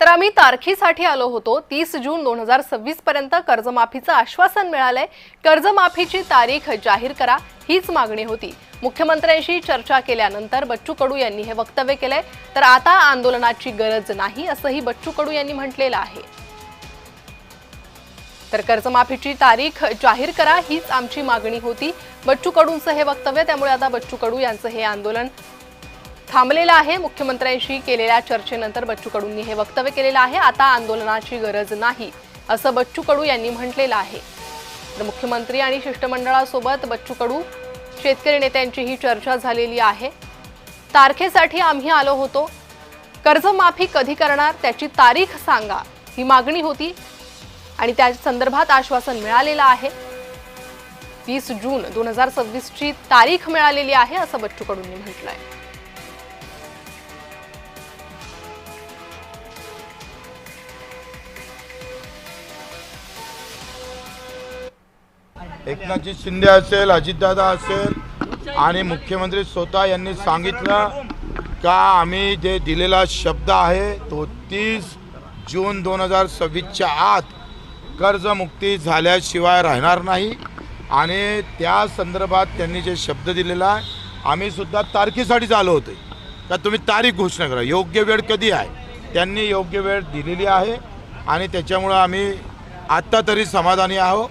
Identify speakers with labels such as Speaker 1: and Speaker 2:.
Speaker 1: तर आम्ही तारखेसाठी आलो होतो। 30 जून 2026 पर्यंत कर्जमाफीचं आश्वासन मिळालंय। कर्जमाफीची तारीख जाहीर करा हीच मागणी होती। मुख्यमंत्र्यांशी चर्चा केल्यानंतर बच्चू कडू यांनी हे वक्तव्य केलंय। तर आता आंदोलनाची गरज नाही असंही बच्चू कडू यांनी म्हटलेलं आहे। तर कर्जमाफीची तारीख जाहीर करा हीच आमची मागणी होती। बच्चू कडूंचं हे वक्तव्य, त्यामुळे आता बच्चू कडू यांचं हे आंदोलन थांबलेलं आहे। मुख्यमंत्र्यांशी केलेल्या चर्चेनंतर बच्चू कडूंनी हे वक्तव्य केलेलं आहे। आता आंदोलनाची गरज नाही असं बच्चू कडू यांनी म्हटलेलं आहे। तर मुख्यमंत्री आणि शिष्टमंडळासोबत बच्चू कडू शेतकरी नेत्यांची ही चर्चा झालेली आहे। तारखेसाठी आम्ही आलो होतो, कर्जमाफी कधी करणार त्याची तारीख सांगा ही मागणी होती आणि त्या संदर्भात आश्वासन मिळालेलं आहे। 30 जून 2026 ची तारीख मिळालेली आहे असं बच्चू कडूंनी म्हटलंय।
Speaker 2: एकनाथजी शिंदे असेल, अजितदादा असेल आणि मुख्यमंत्री स्वतः यांनी सांगितलं का आम्ही जे दिलेला शब्द आहे तो 30 जून 2026च्या आत कर्जमुक्ती झाल्याशिवाय राहणार नाही आणि त्या संदर्भात त्यांनी जे शब्द दिलेला आहे आम्ही सुद्धा तारखेसाठीच आलो होतो का तुम्ही तारीख घोषणा करा, योग्य वेळ कधी आहे त्यांनी योग्य वेळ दिलेली आहे आणि त्याच्यामुळे आम्ही आत्ता तरी समाधानी आहोत।